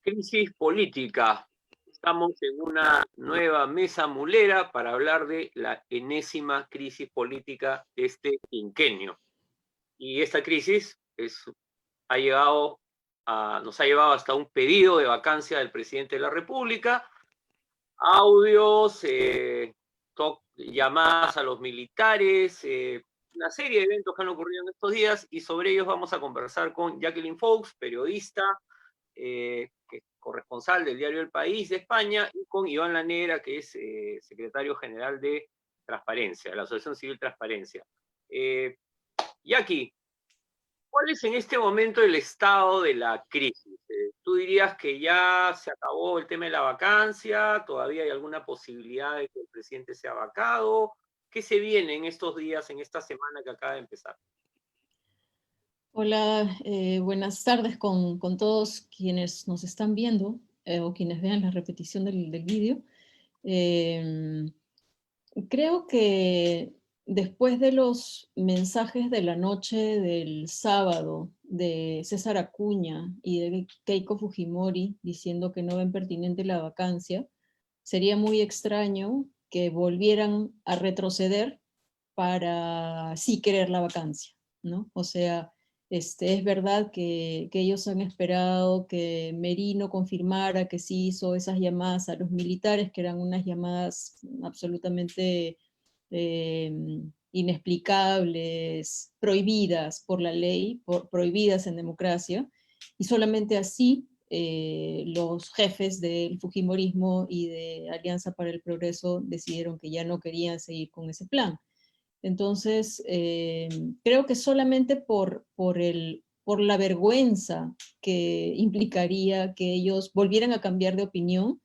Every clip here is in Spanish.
Crisis política. Estamos en una nueva mesa mulera para hablar de la enésima crisis política de este quinquenio. Y esta crisis nos ha llevado hasta un pedido de vacancia del presidente de la República, audios, llamadas a los militares, una serie de eventos que han ocurrido en estos días, y sobre ellos vamos a conversar con Jacqueline Fox, periodista, que es corresponsal del diario El País de España, y con Iván Lanera, que es secretario general de Transparencia, de la Asociación Civil Transparencia. Jackie, ¿cuál es en este momento el estado de la crisis? ¿Tú dirías que ya se acabó el tema de la vacancia? ¿Todavía hay alguna posibilidad de que el presidente sea vacado? ¿Qué se viene en estos días, en esta semana que acaba de empezar? Hola, buenas tardes con todos quienes nos están viendo o quienes vean la repetición del vídeo. Eh, Creo que después de los mensajes de la noche del sábado de César Acuña y de Keiko Fujimori diciendo que no ven pertinente la vacancia, sería muy extraño que volvieran a retroceder para sí querer la vacancia, ¿no? O sea, es verdad que ellos han esperado que Merino confirmara que sí hizo esas llamadas a los militares, que eran unas llamadas absolutamente inexplicables, prohibidas por la ley, prohibidas en democracia, y solamente así los jefes del Fujimorismo y de Alianza para el Progreso decidieron que ya no querían seguir con ese plan. Entonces, creo que solamente por la vergüenza que implicaría que ellos volvieran a cambiar de opinión,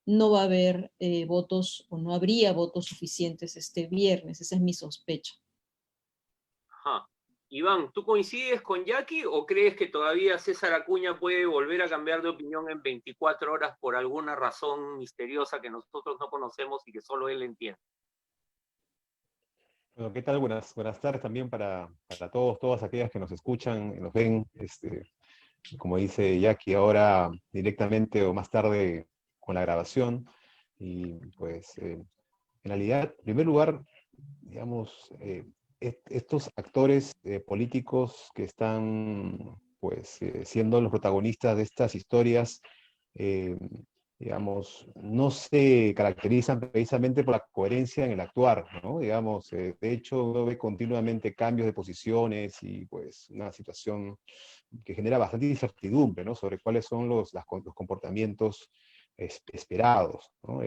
no va a haber votos o no habría votos suficientes este viernes. Esa es mi sospecha. Ajá. Iván, ¿tú coincides con Jackie o crees que todavía César Acuña puede volver a cambiar de opinión en 24 horas por alguna razón misteriosa que nosotros no conocemos y que solo él entiende? Bueno, ¿qué tal? Buenas tardes también para todos, todas aquellas que nos escuchan, nos ven, como dice Jackie, ahora directamente o más tarde con la grabación. Y pues, en realidad, en primer lugar, digamos, estos actores políticos que están, pues, siendo los protagonistas de estas historias, eh, digamos, no se caracterizan precisamente por la coherencia en el actuar, ¿no? Digamos, de hecho, uno ve continuamente cambios de posiciones y pues una situación que genera bastante incertidumbre, ¿no? Sobre cuáles son los comportamientos esperados, ¿no?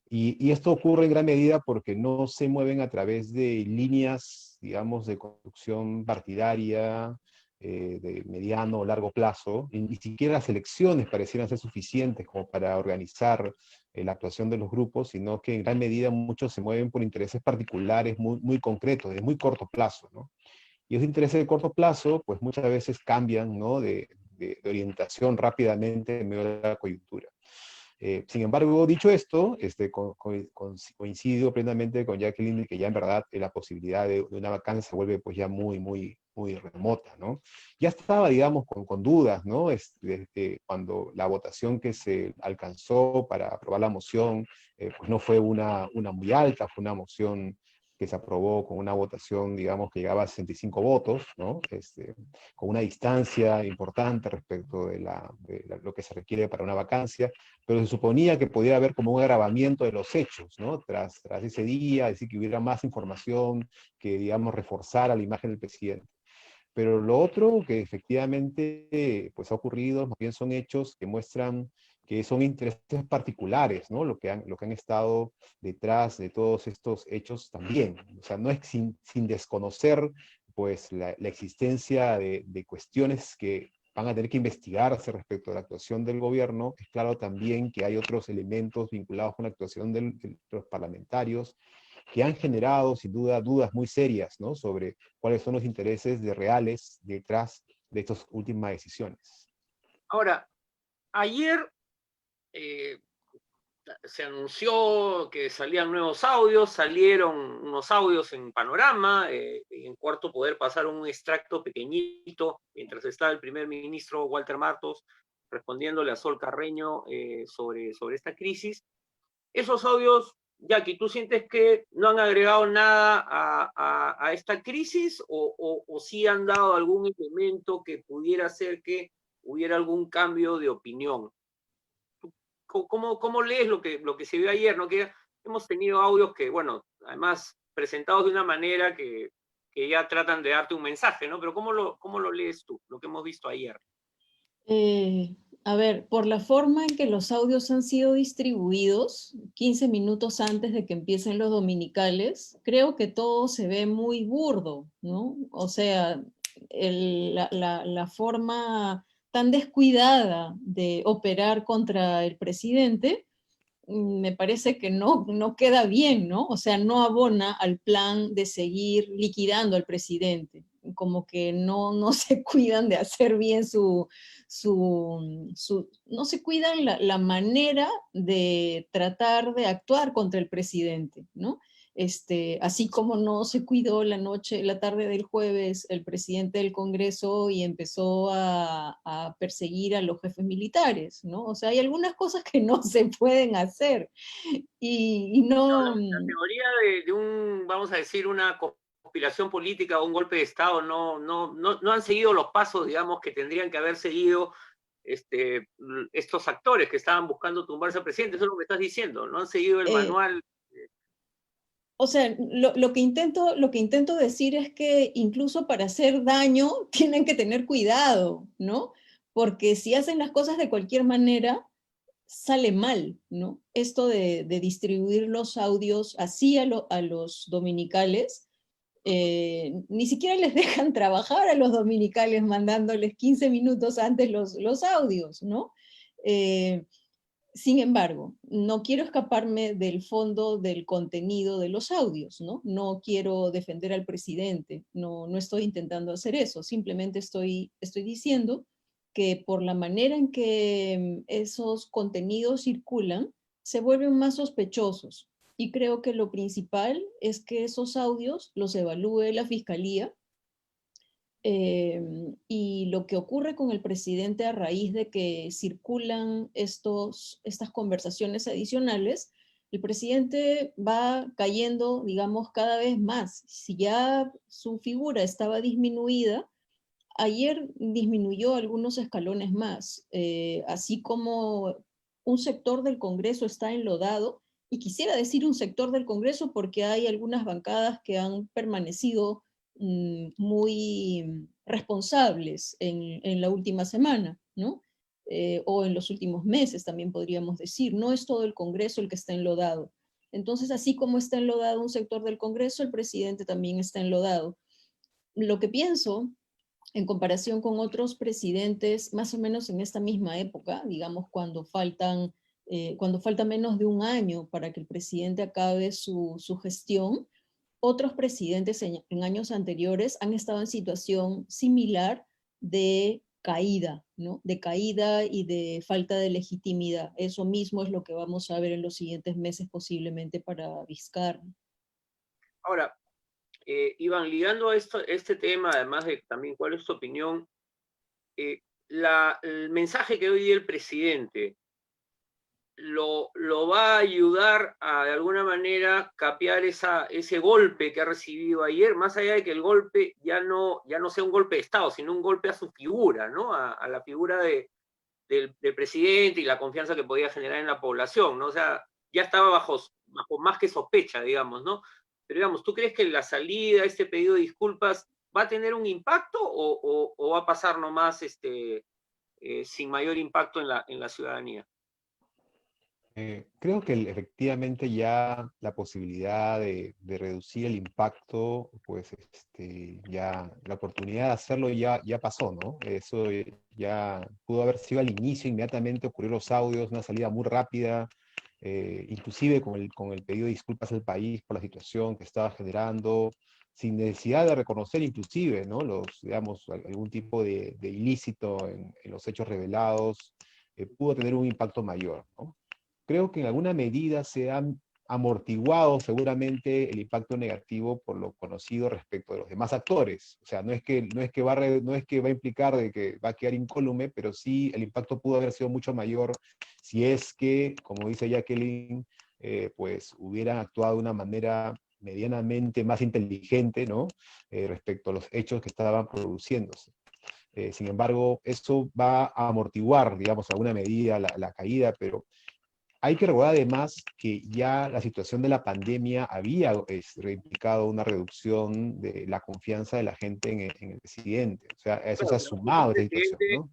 Y esto ocurre en gran medida porque no se mueven a través de líneas, digamos, de construcción partidaria, de mediano o largo plazo, y ni siquiera las elecciones parecieran ser suficientes como para organizar la actuación de los grupos, sino que en gran medida muchos se mueven por intereses particulares muy, muy concretos, de muy corto plazo, ¿no? Y esos intereses de corto plazo, pues muchas veces cambian, ¿no? de orientación rápidamente en medio de la coyuntura. Sin embargo, dicho esto, coincido plenamente con Jacqueline de que ya en verdad la posibilidad de una vacancia se vuelve pues ya muy, muy, muy remota, ¿no? Ya estaba, digamos, con dudas, ¿no? Desde cuando la votación que se alcanzó para aprobar la moción, pues no fue una muy alta, fue una moción que se aprobó con una votación, digamos, que llegaba a 65 votos, ¿no? Con una distancia importante respecto de lo que se requiere para una vacancia, pero se suponía que podía haber como un agravamiento de los hechos, ¿no? Tras ese día, decir que hubiera más información que, digamos, reforzara la imagen del presidente. Pero lo otro que efectivamente pues, ha ocurrido, más bien son hechos que muestran que son intereses particulares, ¿no? Lo que han estado detrás de todos estos hechos también. O sea, no es sin desconocer pues, la existencia de cuestiones que van a tener que investigarse respecto a la actuación del gobierno. Es claro también que hay otros elementos vinculados con la actuación de los parlamentarios que han generado sin duda dudas muy serias, ¿no? Sobre cuáles son los intereses reales detrás de estas últimas decisiones. Ahora, ayer se anunció que salían nuevos audios, salieron unos audios en Panorama, en Cuarto Poder pasaron un extracto pequeñito, mientras estaba el primer ministro Walter Martos respondiéndole a Sol Carreño sobre esta crisis. Esos audios, Jackie, ¿tú sientes que no han agregado nada a esta crisis o sí han dado algún elemento que pudiera hacer que hubiera algún cambio de opinión? ¿Cómo lees lo que se vio ayer, ¿no? Que hemos tenido audios que, bueno, además presentados de una manera que ya tratan de darte un mensaje, ¿no? Pero ¿cómo lo lees tú, lo que hemos visto ayer? A ver, por la forma en que los audios han sido distribuidos 15 minutos antes de que empiecen los dominicales, creo que todo se ve muy burdo, ¿no? O sea, la forma tan descuidada de operar contra el presidente, me parece que no queda bien, ¿no? O sea, no abona al plan de seguir liquidando al presidente, como que no se cuidan de hacer bien no se cuidan la manera de tratar de actuar contra el presidente, ¿no? Así como no se cuidó la tarde del jueves, el presidente del Congreso y empezó a perseguir a los jefes militares, ¿no? O sea, hay algunas cosas que no se pueden hacer y no... La teoría de un, vamos a decir, una conspiración política o un golpe de Estado no han seguido los pasos, digamos, que tendrían que haber seguido estos actores que estaban buscando tumbarse al presidente. Eso es lo que estás diciendo, no han seguido el manual. O sea, lo que intento decir es que incluso para hacer daño tienen que tener cuidado, ¿no? Porque si hacen las cosas de cualquier manera, sale mal, ¿no? Esto de distribuir los audios así a los dominicales, ni siquiera les dejan trabajar a los dominicales mandándoles 15 minutos antes los audios, ¿no? Sin embargo, no quiero escaparme del fondo del contenido de los audios, ¿no? No quiero defender al presidente, no estoy intentando hacer eso, simplemente estoy diciendo que por la manera en que esos contenidos circulan, se vuelven más sospechosos. Y creo que lo principal es que esos audios los evalúe la Fiscalía. Y lo que ocurre con el presidente a raíz de que circulan estas conversaciones adicionales, el presidente va cayendo, digamos, cada vez más. Si ya su figura estaba disminuida, ayer disminuyó algunos escalones más, así como un sector del Congreso está enlodado, y quisiera decir un sector del Congreso porque hay algunas bancadas que han permanecido muy responsables en la última semana, ¿no? O en los últimos meses también podríamos decir. No es todo el Congreso el que está enlodado. Entonces, así como está enlodado un sector del Congreso, el presidente también está enlodado. Lo que pienso, en comparación con otros presidentes, más o menos en esta misma época, digamos cuando falta menos de un año para que el presidente acabe su gestión, otros presidentes en años anteriores han estado en situación similar de caída, ¿no? De caída y de falta de legitimidad. Eso mismo es lo que vamos a ver en los siguientes meses posiblemente para Vizcarra. Ahora, Iván, ligando a este tema, además de también cuál es tu opinión, el mensaje que hoy dio el presidente, lo va a ayudar a de alguna manera capear ese golpe que ha recibido ayer, más allá de que el golpe ya no sea un golpe de Estado, sino un golpe a su figura, ¿no? A la figura del presidente y la confianza que podía generar en la población, ¿no? O sea, ya estaba bajo más que sospecha, digamos, ¿no? Pero digamos, ¿tú crees que la salida, este pedido de disculpas, va a tener un impacto o va a pasar nomás sin mayor impacto en la ciudadanía? Creo que efectivamente ya la posibilidad de reducir el impacto, pues ya la oportunidad de hacerlo ya pasó, ¿no? Eso ya pudo haber sido al inicio, inmediatamente ocurrió los audios, una salida muy rápida, inclusive con el pedido de disculpas al país por la situación que estaba generando, sin necesidad de reconocer inclusive, ¿no? Digamos, algún tipo de ilícito en los hechos revelados, pudo tener un impacto mayor, ¿no? Creo que en alguna medida se han amortiguado seguramente el impacto negativo por lo conocido respecto de los demás actores. O sea, no es que va a implicar de que va a quedar incólume, pero sí el impacto pudo haber sido mucho mayor si es que, como dice Jacqueline, pues hubieran actuado de una manera medianamente más inteligente, ¿no? Respecto a los hechos que estaban produciéndose. Sin embargo, eso va a amortiguar, digamos, a alguna medida la caída, pero hay que recordar además que ya la situación de la pandemia había implicado una reducción de la confianza de la gente en el presidente. O sea, a eso se Claro, ha pero es un sumado esta situación, presidente, ¿no?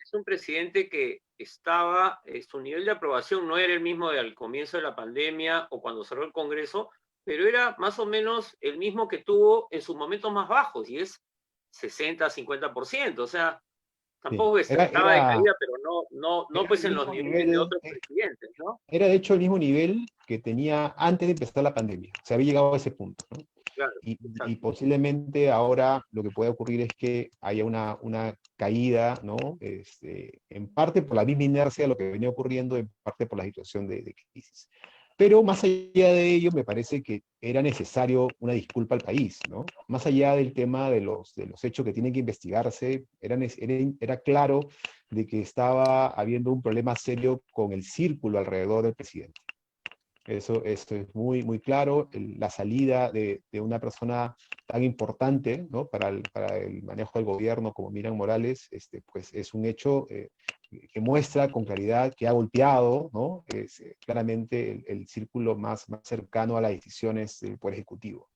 es un presidente que estaba, su nivel de aprobación no era el mismo al comienzo de la pandemia o cuando cerró el Congreso, pero era más o menos el mismo que tuvo en sus momentos más bajos, y es 60-50%. O sea, Sí. tampoco estaba de caída, pero no Era pues el en los mismo niveles de nivel, otros presidentes, ¿no? era de hecho el mismo nivel que tenía antes de empezar la pandemia. Se había llegado a ese punto, ¿no? Claro, Y exacto. posiblemente ahora lo que puede ocurrir es que haya una caída, ¿no? En parte por la misma inercia de lo que venía ocurriendo, en parte por la situación de crisis. Pero más allá de ello, me parece que era necesario una disculpa al país, ¿no? Más allá del tema de los hechos que tienen que investigarse, era claro de que estaba habiendo un problema serio con el círculo alrededor del presidente. Esto es muy, muy claro. La salida de una persona tan importante, ¿no? para el manejo del gobierno como Miriam Morales, pues es un hecho que muestra con claridad que ha golpeado, ¿no? Claramente el círculo más cercano a las decisiones del Poder Ejecutivo.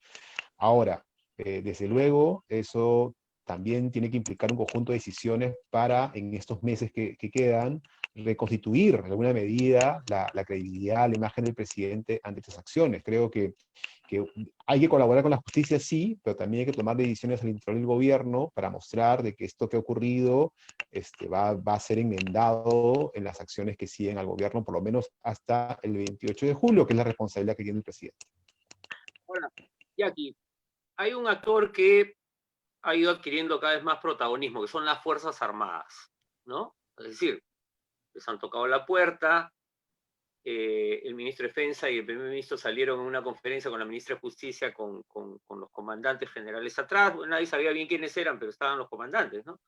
Ahora, desde luego, eso también tiene que implicar un conjunto de decisiones para, en estos meses que quedan, reconstituir en alguna medida la credibilidad, la imagen del presidente ante estas acciones. Creo que hay que colaborar con la justicia, sí, pero también hay que tomar decisiones al interior del gobierno para mostrar de que esto que ha ocurrido va a ser enmendado en las acciones que siguen al gobierno, por lo menos hasta el 28 de julio, que es la responsabilidad que tiene el presidente. Ahora, Jackie, hay un actor que ha ido adquiriendo cada vez más protagonismo, que son las Fuerzas Armadas, ¿no? Es decir, les han tocado la puerta, el ministro de Defensa y el primer ministro salieron en una conferencia con la ministra de Justicia con los comandantes generales atrás. Bueno, nadie sabía bien quiénes eran, pero estaban los comandantes, ¿no?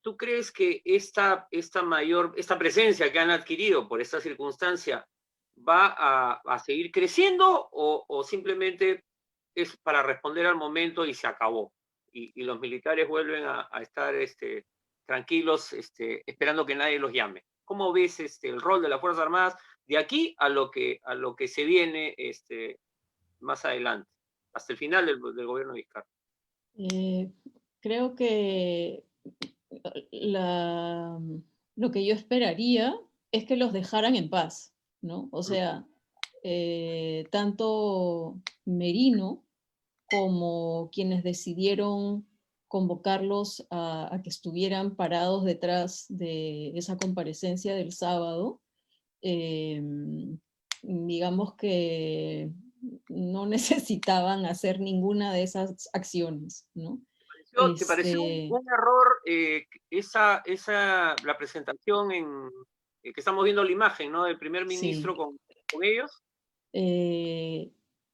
¿Tú crees que esta presencia que han adquirido por esta circunstancia va a seguir creciendo o simplemente es para responder al momento y se acabó? Y los militares vuelven a estar tranquilos, esperando que nadie los llame. ¿Cómo ves el rol de las Fuerzas Armadas de aquí a lo que se viene más adelante, hasta el final del gobierno de Vizcarra? Creo que lo que yo esperaría es que los dejaran en paz, ¿no? O sea, tanto Merino como quienes decidieron convocarlos a que estuvieran parados detrás de esa comparecencia del sábado, digamos que no necesitaban hacer ninguna de esas acciones, ¿no? ¿Te pareció un error la presentación que estamos viendo la imagen, ¿no? Del primer ministro Sí. con ellos?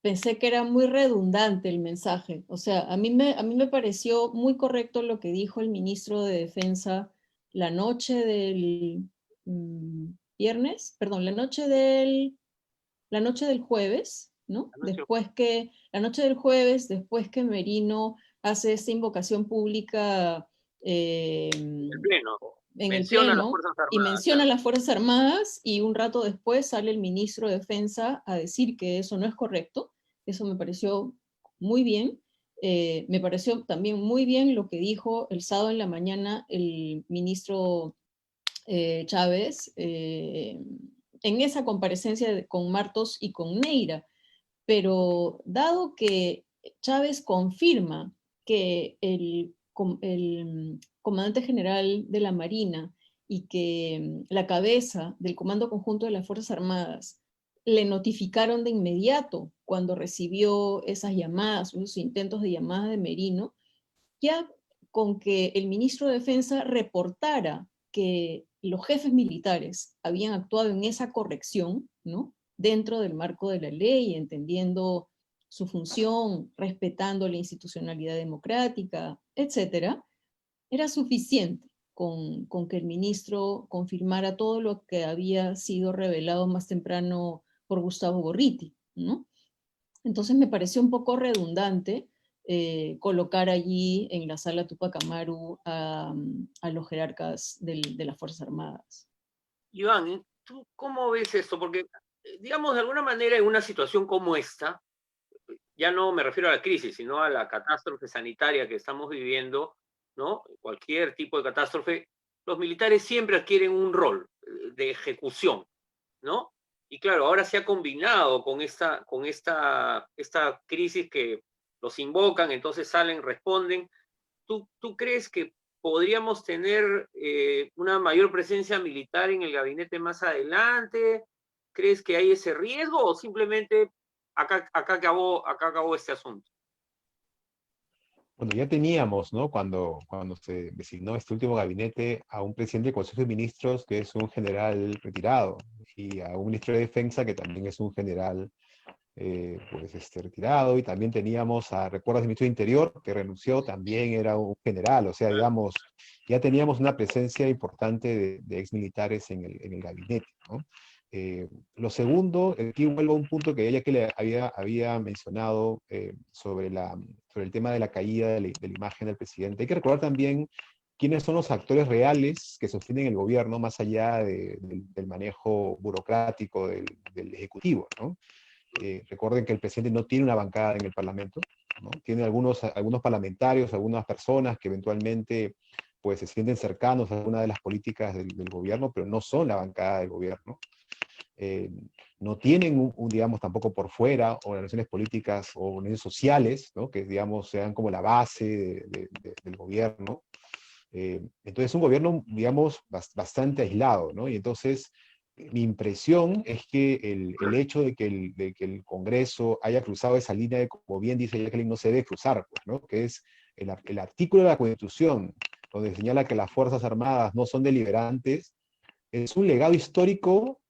Pensé que era muy redundante el mensaje. O sea, a mí me pareció muy correcto lo que dijo el ministro de Defensa la noche del viernes, perdón, la noche del jueves, ¿no? La noche del jueves, después que Merino hace esta invocación pública En el Pleno. en el Menciona a las Pleno Fuerzas y Armadas, menciona a claro. las Fuerzas Armadas y un rato después sale el ministro de Defensa a decir que eso no es correcto. Eso me pareció muy bien. Me pareció también muy bien lo que dijo el sábado en la mañana el ministro Chávez en esa comparecencia con Martos y con Neira. Pero dado que Chávez confirma que el comandante general de la Marina y que la cabeza del Comando Conjunto de las Fuerzas Armadas le notificaron de inmediato cuando recibió esas llamadas, esos intentos de llamada de Merino, ya con que el ministro de Defensa reportara que los jefes militares habían actuado en esa corrección, ¿no? dentro del marco de la ley, entendiendo su función, respetando la institucionalidad democrática, etcétera, era suficiente con que el ministro confirmara todo lo que había sido revelado más temprano por Gustavo Gorriti, ¿no? Entonces me pareció un poco redundante colocar allí en la sala Tupac Amaru a los jerarcas de las Fuerzas Armadas. Iván, ¿tú cómo ves esto? Porque, digamos, de alguna manera en una situación como esta, ya no me refiero a la crisis, sino a la catástrofe sanitaria que estamos viviendo, ¿no? Cualquier tipo de catástrofe, los militares siempre adquieren un rol de ejecución, ¿no? Y claro, ahora se ha combinado con esta crisis que los invocan, entonces salen, responden. ¿Tú crees que podríamos tener una mayor presencia militar en el gabinete más adelante? ¿Crees que hay ese riesgo o simplemente acá acabó este asunto? Bueno, ya teníamos, ¿no? Cuando se designó este último gabinete a un presidente del Consejo de Ministros que es un general retirado y a un ministro de Defensa que también es un general retirado, y también teníamos ¿recuerdas el ministro de Interior que renunció? También era un general, o sea, digamos, ya teníamos una presencia importante de exmilitares en el gabinete, ¿no? Lo segundo, aquí vuelvo a un punto que ella que le había mencionado sobre el tema de la caída de la imagen del presidente. Hay que recordar también quiénes son los actores reales que sostienen el gobierno más allá del manejo burocrático del Ejecutivo, ¿no? Recuerden que el presidente no tiene una bancada en el Parlamento, ¿no? Tiene algunos parlamentarios, algunas personas que eventualmente pues, se sienten cercanos a alguna de las políticas del gobierno, pero no son la bancada del gobierno. No tienen, digamos, tampoco por fuera organizaciones políticas o organizaciones sociales, ¿no? Que, digamos, sean como la base del gobierno. Entonces es un gobierno, digamos, bastante aislado, ¿no? Y entonces mi impresión es que el hecho de que el Congreso haya cruzado esa línea de, como bien dice Jacqueline, no se debe cruzar, pues, ¿no? Que es el artículo de la Constitución, donde señala que las Fuerzas Armadas no son deliberantes, es un legado histórico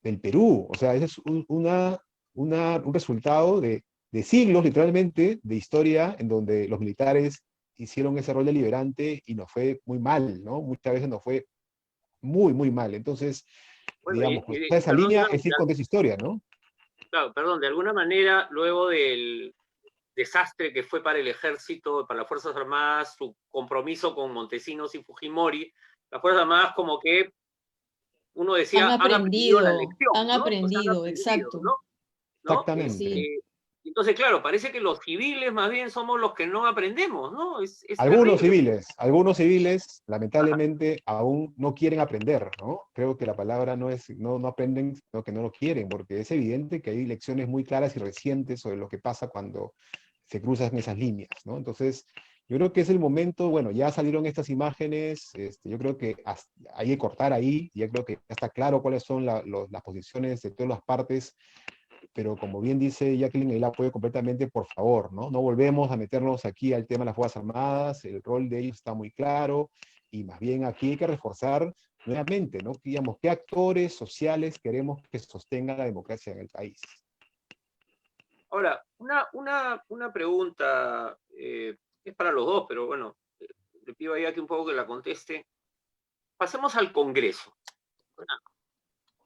del Perú. O sea, ese es un resultado de siglos, literalmente, de historia, en donde los militares hicieron ese rol deliberante y nos fue muy mal, ¿no? Muchas veces nos fue muy, muy mal. Entonces, Bueno, digamos, esa perdón, línea Iván, es ir con esa historia, ¿no? claro, perdón, de alguna manera, luego del desastre que fue para el ejército, para las Fuerzas Armadas, su compromiso con Montesinos y Fujimori, las Fuerzas Armadas como que uno decía, han aprendido la lección, han ¿no? O sea, han aprendido, aprendido, exacto. ¿no? ¿No? Exactamente. Entonces, claro, parece que los civiles más bien somos los que no aprendemos, ¿no? Es Algunos terrible. civiles, lamentablemente, aún no quieren aprender, ¿no? Creo que la palabra no es, no aprenden, sino que no lo quieren, porque es evidente que hay lecciones muy claras y recientes sobre lo que pasa cuando se cruzan esas líneas, ¿no? Entonces, yo creo que es el momento, bueno, ya salieron estas imágenes, yo creo que hay que cortar ahí, ya creo que ya está claro cuáles son las posiciones de todas las partes, pero como bien dice Jacqueline, ahí la apoyo completamente, por favor, ¿no? No volvemos a meternos aquí al tema de las Fuerzas Armadas, el rol de ellos está muy claro, y más bien aquí hay que reforzar nuevamente, ¿no? Digamos, ¿qué actores sociales queremos que sostengan la democracia en el país? Ahora, una pregunta, es para los dos, pero bueno, le pido a Jackie un poco que la conteste. Pasemos al Congreso.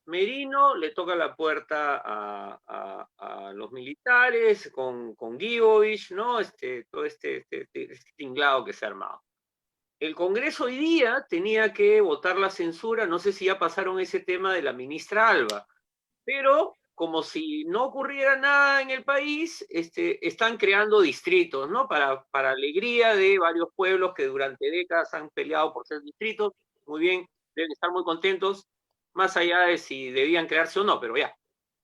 Merino le toca la puerta a los militares con Guibovich, ¿no? Todo este tinglado que se ha armado. El Congreso hoy día tenía que votar la censura, no sé si ya pasaron ese tema de la ministra Alba, pero como si no ocurriera nada en el país, están creando distritos, ¿no? Para alegría de varios pueblos que durante décadas han peleado por ser distritos. Muy bien, deben estar muy contentos, más allá de si debían crearse o no, pero ya.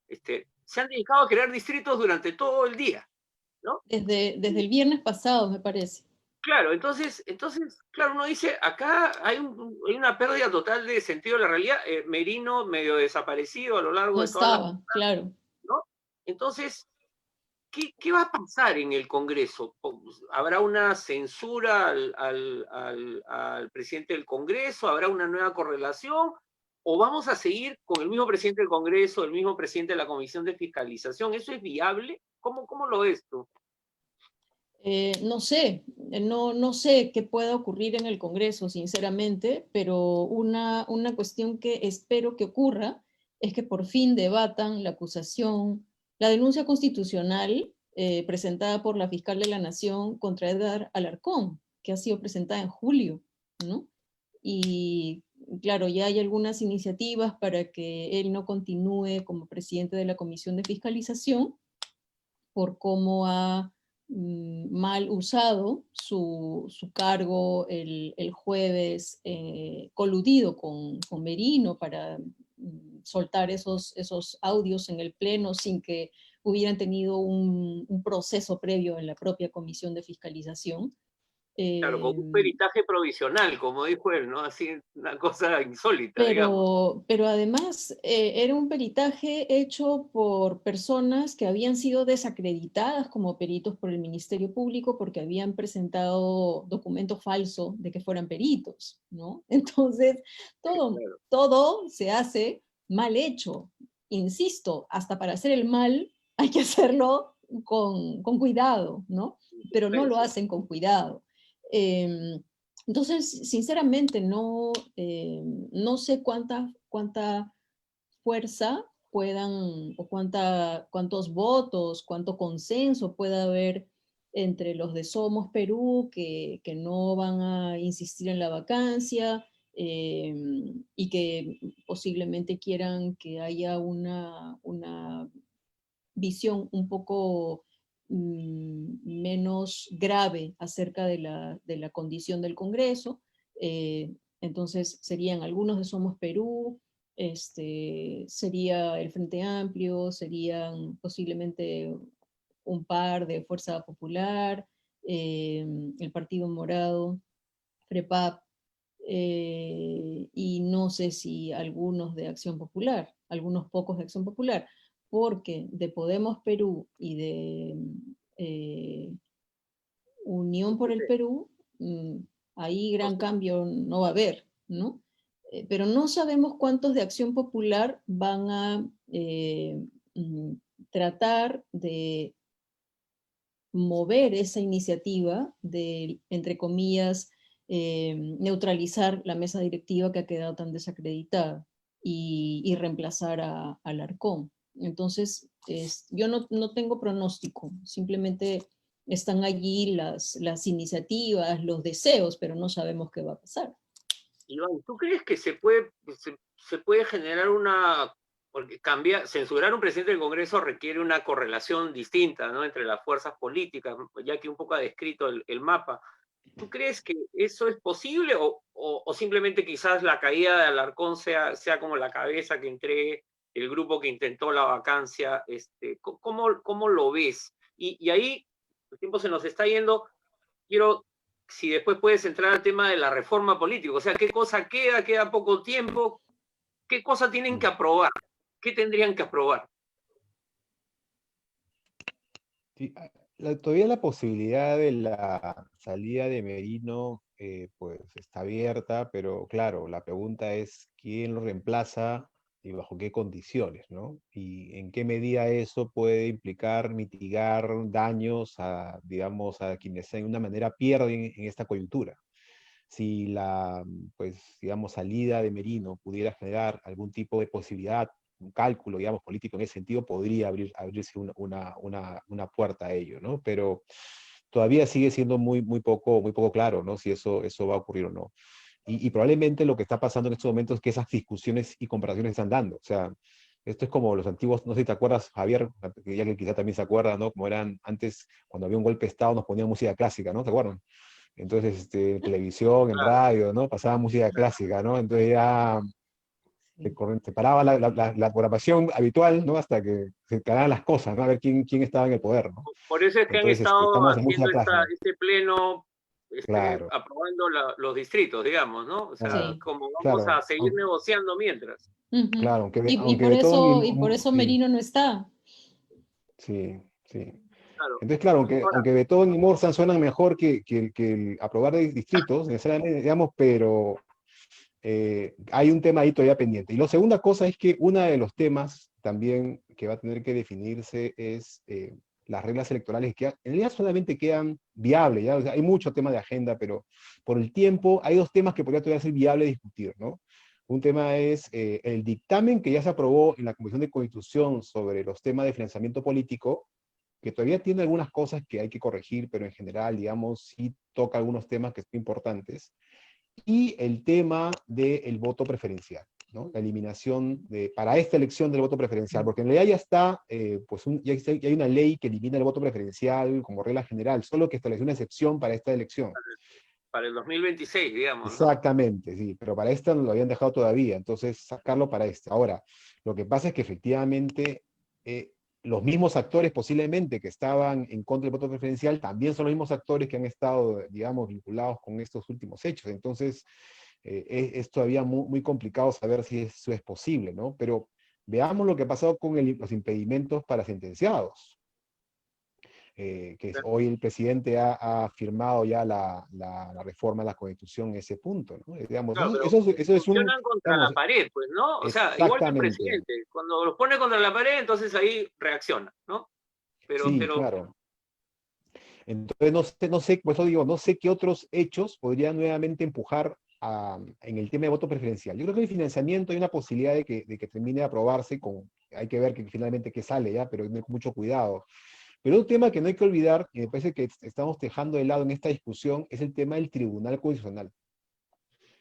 Se han dedicado a crear distritos durante todo el día, ¿no? Desde el viernes pasado, me parece. Claro, entonces, claro, uno dice, acá hay una pérdida total de sentido de la realidad. Merino medio desaparecido a lo largo No de toda la... estaba, claro. ¿no? Entonces, ¿qué va a pasar en el Congreso? ¿Habrá una censura al presidente del Congreso? ¿Habrá una nueva correlación? ¿O vamos a seguir con el mismo presidente del Congreso, el mismo presidente de la Comisión de Fiscalización? ¿Eso es viable? ¿Cómo lo ves tú? No sé, no sé qué pueda ocurrir en el Congreso, sinceramente, pero una cuestión que espero que ocurra es que por fin debatan la acusación, la denuncia constitucional presentada por la fiscal de la Nación contra Edgar Alarcón, que ha sido presentada en julio, ¿no? Y claro, ya hay algunas iniciativas para que él no continúe como presidente de la Comisión de Fiscalización por cómo ha mal usado su cargo el jueves, coludido con Merino para soltar esos audios en el Pleno sin que hubieran tenido un proceso previo en la propia Comisión de Fiscalización. Claro, con un peritaje provisional, como dijo él, ¿no? Así, una cosa insólita, digamos. Pero además era un peritaje hecho por personas que habían sido desacreditadas como peritos por el Ministerio Público porque habían presentado documento falso de que fueran peritos, ¿no? Entonces, Claro. todo se hace mal hecho. Insisto, hasta para hacer el mal hay que hacerlo con cuidado, ¿no? Pero no lo hacen con cuidado. Entonces, sinceramente, no sé cuánta fuerza puedan, o cuántos votos, cuánto consenso pueda haber entre los de Somos Perú, que no van a insistir en la vacancia, y que posiblemente quieran que haya una visión un poco menos grave acerca de la condición del Congreso. Entonces serían algunos de Somos Perú, sería el Frente Amplio, serían posiblemente un par de Fuerza Popular, el Partido Morado, FREPAP, y no sé si algunos de Acción Popular, algunos pocos de Acción Popular, porque de Podemos Perú y de Unión por el Perú, ahí gran cambio no va a haber, ¿no? Pero no sabemos cuántos de Acción Popular van a tratar de mover esa iniciativa de, entre comillas, neutralizar la mesa directiva que ha quedado tan desacreditada y reemplazar a Alarcón. Entonces, yo no tengo pronóstico, simplemente están allí las iniciativas, los deseos, pero no sabemos qué va a pasar. Iván, ¿tú crees que se puede generar una... Porque censurar a un presidente del Congreso requiere una correlación distinta, ¿no?, entre las fuerzas políticas, ya que un poco ha descrito el mapa. ¿Tú crees que eso es posible o simplemente quizás la caída de Alarcón sea como la cabeza que entregue el grupo que intentó la vacancia? ¿Cómo lo ves? Y ahí, el tiempo se nos está yendo, quiero, si después puedes entrar al tema de la reforma política, o sea, ¿qué cosa queda poco tiempo? ¿Qué cosa tienen que aprobar? ¿Qué tendrían que aprobar? Sí, todavía la posibilidad de la salida de Merino pues está abierta, pero claro, la pregunta es quién lo reemplaza y bajo qué condiciones, ¿no? Y en qué medida eso puede implicar mitigar daños a, digamos, a quienes de una manera pierden en esta coyuntura. Si la, pues, digamos, salida de Merino pudiera generar algún tipo de posibilidad, un cálculo, digamos, político en ese sentido, podría abrirse una puerta a ello, ¿no? Pero todavía sigue siendo muy poco claro, ¿no? Si eso va a ocurrir o no. Y probablemente lo que está pasando en estos momentos es que esas discusiones y comparaciones están dando. O sea, esto es como los antiguos, no sé si te acuerdas, Javier, ya que quizá también se acuerda, ¿no? Como eran antes, cuando había un golpe de Estado, nos ponían música clásica, ¿no? ¿Te acuerdan? Entonces, en televisión, en Claro. radio, ¿no? Pasaba música clásica, ¿no? Entonces ya se paraba la programación habitual, ¿no? Hasta que se cagaban las cosas, ¿no? A ver quién estaba en el poder, ¿no? Por eso es que han Entonces, estado estamos en música haciendo clásica. este pleno, Claro, aprobando los distritos, digamos, ¿no? O sea, Sí. como vamos claro, a seguir negociando mientras. Ujú. claro, aunque, Y aunque Betón, por eso sí, Merino no está. sí. Claro. Entonces, claro, Ahora, aunque Beethoven y Mozart suenan mejor que el aprobar de distritos, necesariamente, digamos, pero hay un tema ahí todavía pendiente. Y la segunda cosa es que uno de los temas también que va a tener que definirse es las reglas electorales que en realidad solamente quedan viables, ¿ya? O sea, hay mucho tema de agenda, pero por el tiempo hay dos temas que podría todavía ser viable discutir, ¿no? Un tema es el dictamen que ya se aprobó en la Comisión de Constitución sobre los temas de financiamiento político, que todavía tiene algunas cosas que hay que corregir, pero en general, digamos, sí toca algunos temas que son importantes. Y el tema del voto preferencial, ¿no? La eliminación para esta elección del voto preferencial, porque en realidad ya está, ya hay una ley que elimina el voto preferencial como regla general, solo que estableció una excepción para esta elección. Para el 2026, digamos, ¿no? Exactamente, sí, pero para esta no lo habían dejado todavía, entonces sacarlo para esta. Ahora, lo que pasa es que efectivamente los mismos actores posiblemente que estaban en contra del voto preferencial también son los mismos actores que han estado, digamos, vinculados con estos últimos hechos. Entonces, es todavía muy, muy complicado saber si eso es posible, ¿no? Pero veamos lo que ha pasado con los impedimentos para sentenciados. Hoy el presidente ha firmado ya la reforma de la Constitución en ese punto, ¿no? Digamos, Claro, pero eso es un, funcionan contra digamos, la pared, pues, ¿no? O sea, igual que el exactamente, presidente, cuando los pone contra la pared, entonces ahí reacciona, ¿no? sí, Pero claro. Entonces, no sé, por eso digo, no sé qué otros hechos podrían nuevamente empujar en el tema de voto preferencial. Yo creo que el financiamiento hay una posibilidad de que termine de aprobarse, hay que ver que finalmente qué sale ya, pero hay mucho cuidado. Pero un tema que no hay que olvidar, y me parece que estamos dejando de lado en esta discusión, es el tema del Tribunal Constitucional.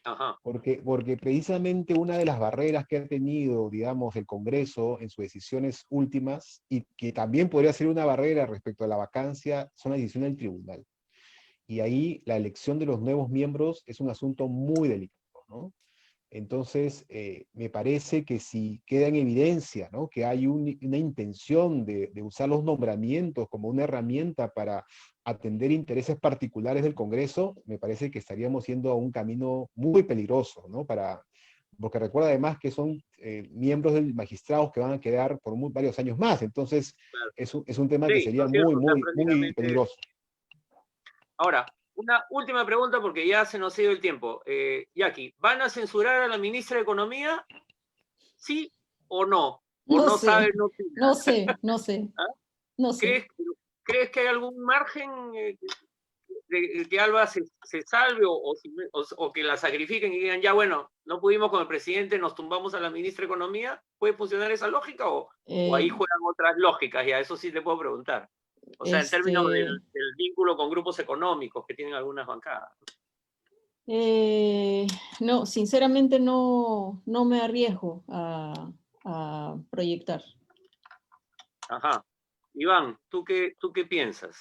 ajá. Porque precisamente una de las barreras que ha tenido, digamos, el Congreso en sus decisiones últimas, y que también podría ser una barrera respecto a la vacancia, son las decisiones del tribunal. Y ahí la elección de los nuevos miembros es un asunto muy delicado, ¿no? Entonces, me parece que si queda en evidencia, ¿no?, que hay una intención de usar los nombramientos como una herramienta para atender intereses particulares del Congreso, me parece que estaríamos yendo a un camino muy peligroso, ¿no? Porque recuerda además que son miembros del magistrados que van a quedar por varios años más, entonces Claro. es un tema que Sí, ¿no sería es muy, cierto? O sea, muy, muy prácticamente. peligroso. Ahora, una última pregunta porque ya se nos ha ido el tiempo. Jackie, ¿van a censurar a la ministra de Economía? ¿Sí o no? ¿O No no sé, sabe, no opina? no sé, no sé, ¿Ah? no sé. ¿Crees que hay algún margen de que Alba se salve o que la sacrifiquen y digan, ya bueno, no pudimos con el presidente, nos tumbamos a la ministra de Economía? ¿Puede funcionar esa lógica o ahí Eh, juegan otras lógicas? Ya, eso sí te puedo preguntar. O sea, en términos este, del vínculo con grupos económicos que tienen algunas bancadas. eh, no, sinceramente no me arriesgo a proyectar. Ajá. Iván, ¿tú qué piensas?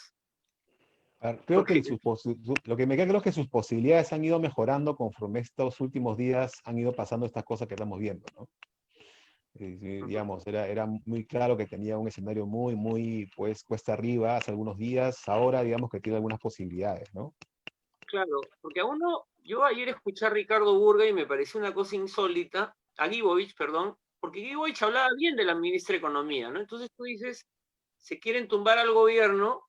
A ver, creo que Porque, lo que me queda claro es que sus posibilidades han ido mejorando conforme estos últimos días han ido pasando estas cosas que estamos viendo, ¿no? Digamos, era muy claro que tenía un escenario muy, muy, pues, cuesta arriba hace algunos días, ahora digamos que tiene algunas posibilidades, ¿no? claro, porque yo ayer escuché a Ricardo Burga y me pareció una cosa insólita, a Gibovich, perdón, porque Gibovich hablaba bien de la ministra de Economía, ¿no? Entonces tú dices, se quieren tumbar al gobierno,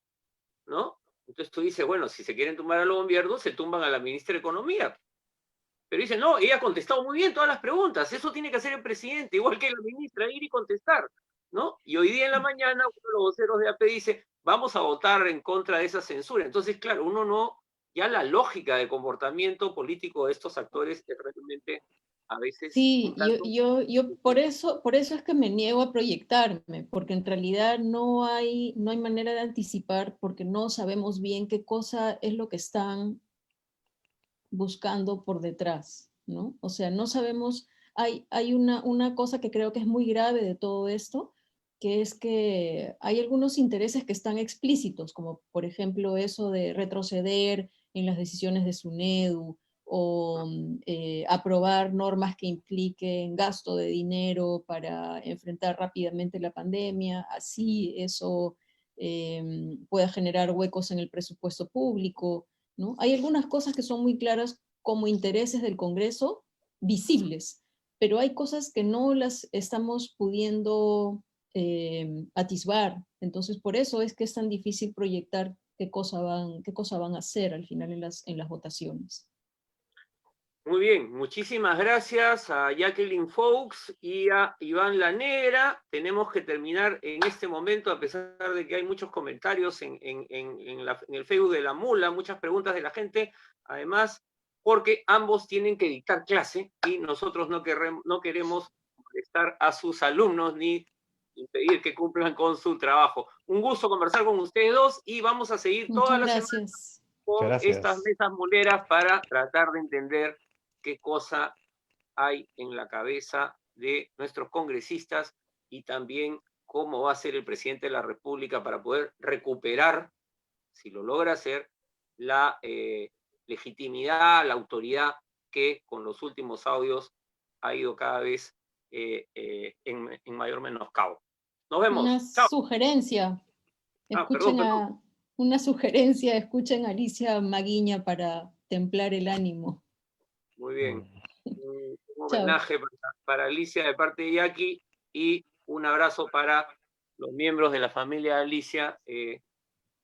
¿no? Entonces tú dices, bueno, si se quieren tumbar al gobierno, se tumban a la ministra de Economía. Pero dice, no, ella ha contestado muy bien todas las preguntas, eso tiene que hacer el presidente, igual que la ministra, ir y contestar, ¿no? Y hoy día en la mañana uno de los voceros de AP dice, vamos a votar en contra de esa censura. Entonces, claro, uno no, ya la lógica de comportamiento político de estos actores es realmente a veces Sí, un tanto. yo por eso es que me niego a proyectarme, porque en realidad no hay manera de anticipar, porque no sabemos bien qué cosa es lo que están buscando por detrás, ¿no? O sea, no sabemos, hay una cosa que creo que es muy grave de todo esto, que es que hay algunos intereses que están explícitos, como por ejemplo eso de retroceder en las decisiones de SUNEDU o aprobar normas que impliquen gasto de dinero para enfrentar rápidamente la pandemia, así eso pueda generar huecos en el presupuesto público, ¿no? Hay algunas cosas que son muy claras como intereses del Congreso, visibles, pero hay cosas que no las estamos pudiendo atisbar. Entonces, por eso es que es tan difícil proyectar qué cosa van a hacer al final en las votaciones. Muy bien, muchísimas gracias a Jacqueline Fox y a Iván La Negra. Tenemos que terminar en este momento, a pesar de que hay muchos comentarios en el Facebook de La Mula, muchas preguntas de la gente, además, porque ambos tienen que dictar clase y nosotros no queremos molestar a sus alumnos ni impedir que cumplan con su trabajo. Un gusto conversar con ustedes dos y vamos a seguir todas Muchas las gracias. con Muchas estas gracias. mesas muleras para tratar de entender qué cosa hay en la cabeza de nuestros congresistas y también cómo va a ser el presidente de la República para poder recuperar, si lo logra hacer, la legitimidad, la autoridad que con los últimos audios ha ido cada vez en mayor menoscabo. Nos Una vemos. Chao. sugerencia. Perdón. Una sugerencia, escuchen a Alicia Maguiña para templar el ánimo. Muy bien. Un Chao. homenaje para Alicia de parte de Jackie y un abrazo para los miembros de la familia de Alicia.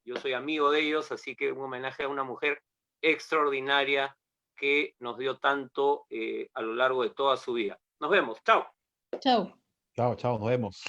Yo soy amigo de ellos, así que un homenaje a una mujer extraordinaria que nos dio tanto a lo largo de toda su vida. Nos vemos. Chao. Chao. Chao, chao, nos vemos.